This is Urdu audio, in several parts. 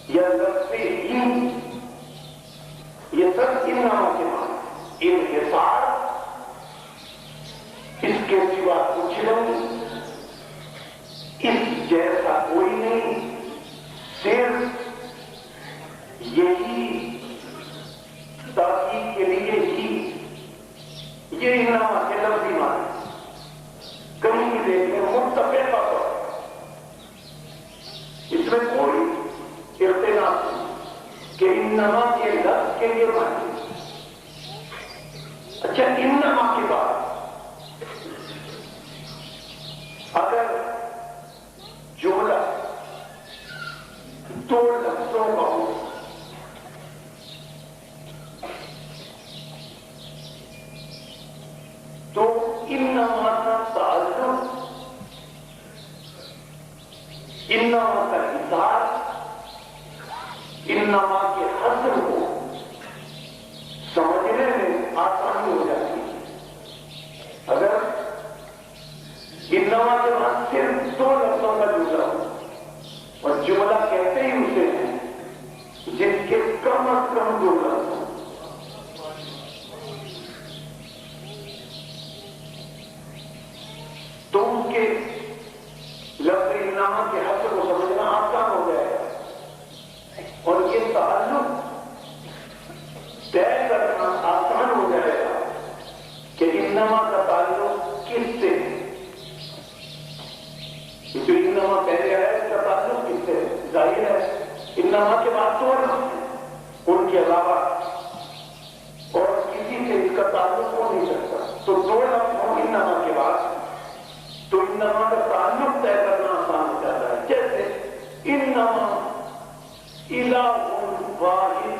یا لفظ ہی، یہ سب انما کے معنی، انحصار، اس کے سوا کچھ نہیں، اس جیسا کوئی نہیں، صرف یہی، تاکید کے لیے ہی، یہ انما کے لفظی معنی کہیں بھی دیکھیں متفق طور، اس میں کوئی اختلاف نہیں کہ انما کے لفظ کے لیے معنی۔ اچھا، انما کے بعد اگر جملہ دو لفظوں کا ہو تو انما کا تعلق، انما کا اظہار، انما کے حصر کو سمجھنے میں آسانی ہو جاتی ہے۔ اگر انما کے بعد صرف دو لفظوں کا جملہ ہو اور جملہ کہتے ہی اسے ہیں جن کے کم از کم دو لفظ ہوں، تو اس کے لفظ انما کے حصر کو سمجھنا آسان ہو جائے گا اور یہ تعلق طے کرنا آسان ہو جائے گا کہ انما کا تعلق کس سے ہے۔ جو انما پہلے آیا اس کا تعلق کس سے ہے؟ ظاہر ہے انما کے بعد دو لفظ ہیں، ان کے علاوہ اور کسی سے اس کا تعلق ہو نہیں سکتا، تو دو لفظ ہوں انما کے بعد تو انما کا تعلق طے کرنا آسان ہو جاتا ہے۔ جیسے انما الہ واحد،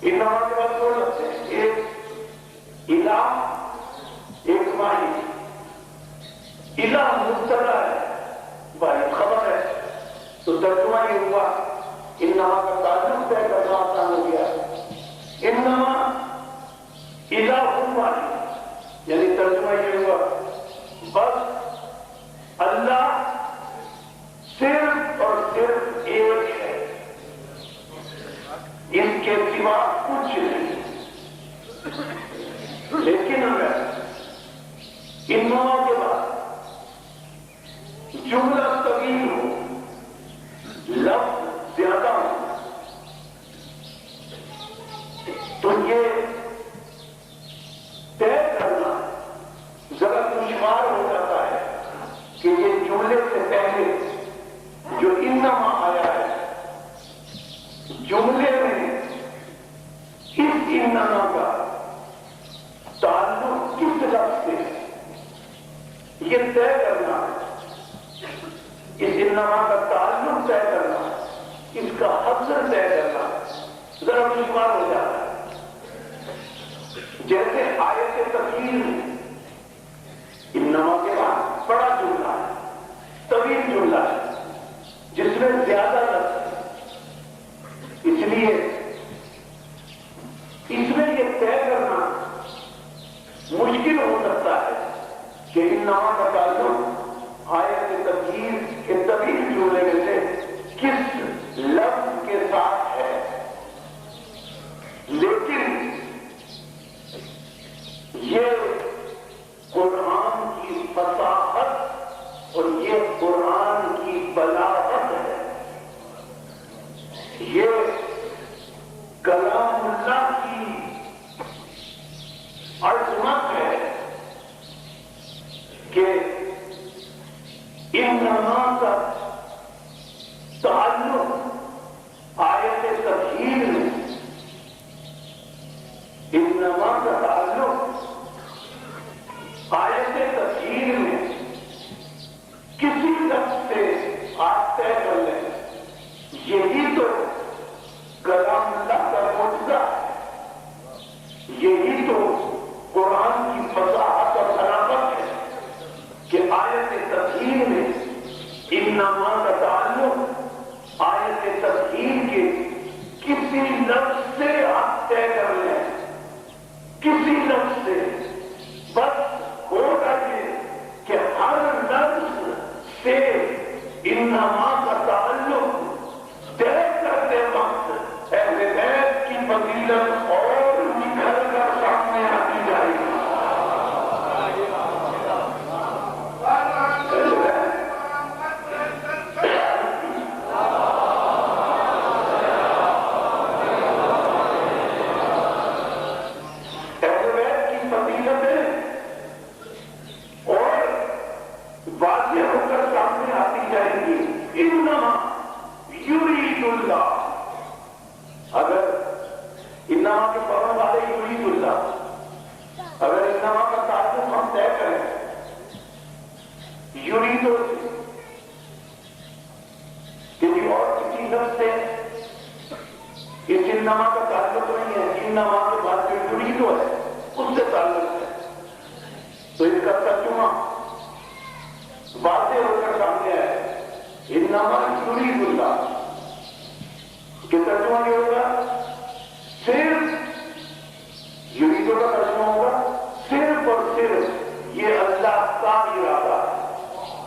انما کے بعد دو لفظ ہیں، ایک الہ، ایک واحد۔ الہ مبتدا ہے، واحد خبر ہے، تو ترجمہ یہ ہوا انما کا تعلق طے کرنا آسان ہو گیا۔ انما الہ واحد یعنی ترجمہ یہ ہوا بس اللہ صرف اور صرف ایک ہے، اس کے سوا کچھ نہیں۔ لیکن اگر انما کے بعد جملہ طویل ہو، لفظ زیادہ ہو، تو یہ طے کرنا ذرا دشوار ہو جاتا ہے کہ یہ جملے سے پہلے جو انما آیا ہے جملے میں اس انما کا تعلق کس لفظ سے ہے، یہ طے کرنا، اس انما کا تعلق طے کرنا، اس کا حصر طے کرنا ذرا دشوار ہو جاتا ہے۔ جیسے آیت تفسیر انما کے بعد بڑا جملہ ہے، طویل جملہ ہے جس میں زیادہ لفظ ہے، اس لیے اس میں یہ طے کرنا مشکل ہو سکتا ہے کہ انما کا تعلق آیت تفسیر کے طویل جملے میں سے کس لفظ کے ساتھ ہے۔ لیکن یہ قرآن کی فصاحت اور یہ قرآن کی بلاغت ہے، یہ کلام اللہ کی عظمت ہے کہ انما کا تعلق آیت تفسیر میں، انما کا تعلق آیت تفسیر میں کسی لفظ سے آپ طے کر لیں، یہی تو کلام اللہ کا معجزہ ہے، یہی تو قرآن کی فصاحت اور بلاغت ہے کہ آیت تفسیر میں انما کا تعلق آیت تفسیر کے کسی لفظ سے آپ طے کر لیں، کسی لفظ سے، بس ہوگا یہ کہ ہر لفظ سے انما کا تعلق طے کرتے وقت اہل بیت کی فضیلت اور نکھر کر سامنے آتی جائے گی. اگر انما کے پڑھنے والے یرید اللہ، اگر انما کا تعلق ہم طے کریں یرید سے کسی اور کسی لفظ سے اس انما کا تعلق نہیں ہے، انما کے بعد جو یرید ہے اس سے تعلق ہے، تو اس کا ترجمہ واضح ہو کر سامنے ہے. انما یرید اللہ کہ ترجمہ یہ ہوگا صرف یریدوں کا ترجمہ ہوگا صرف اور صرف یہ اللہ کا ارادہ،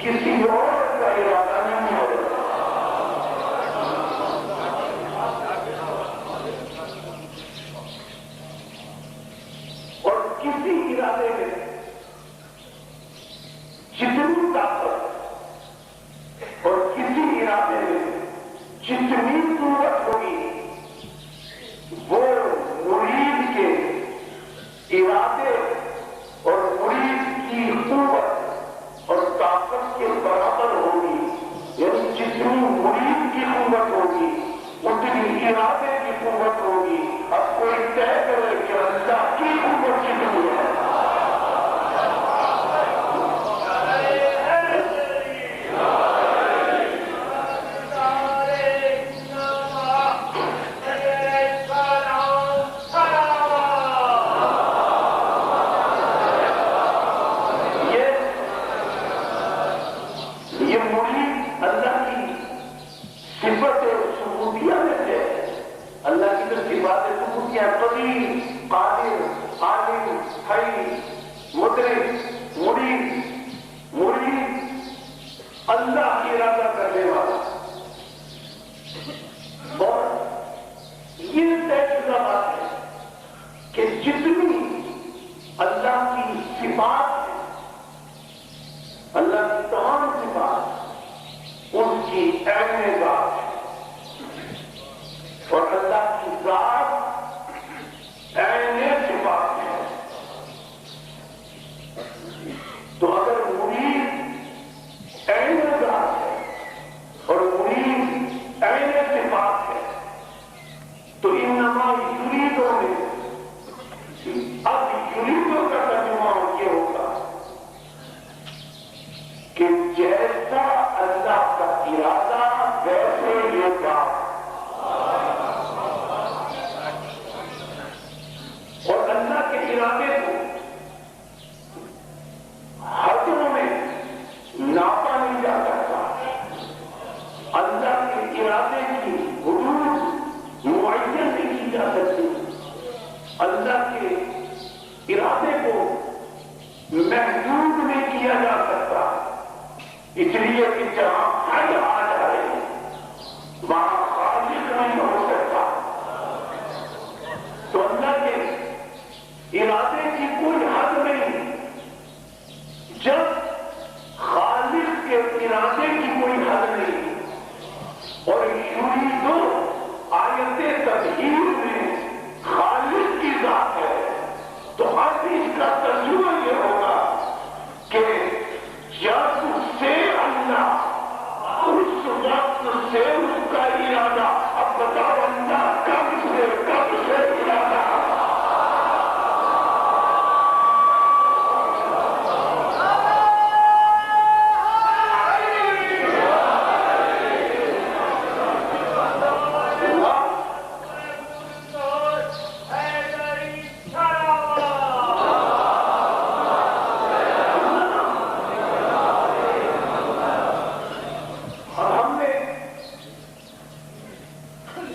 کسی اور کا ارادہ نہیں ہوگا. اور کسی ارادے میں جتنی طاقت اور کسی ارادے میں جتنی قوت ہوگی وہ مرید کے ارادے اور مرید کی قوت اور طاقت کے برابر ہوگی. یعنی جتنی مرید کی قوت ہوگی اتنی ارادے کی قوت ہوگی. اب کوئی طے کرے کہ اللہ کی قوت کتنی ہے.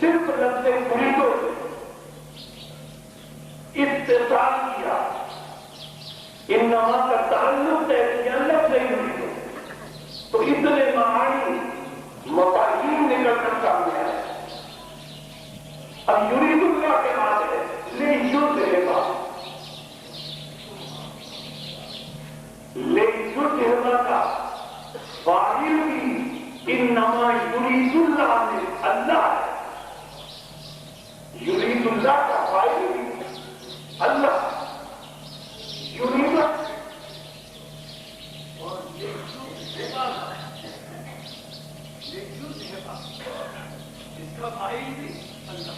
صرف اب یرید اللہ کے بعد ہے لیجزہبا، لیجزہبا کا فاعل بھی انما یرید اللہ میں اللہ ہے، یرید اللہ کا فاعل بھی اللہ، یرید اس کا فاعل بھی اللہ،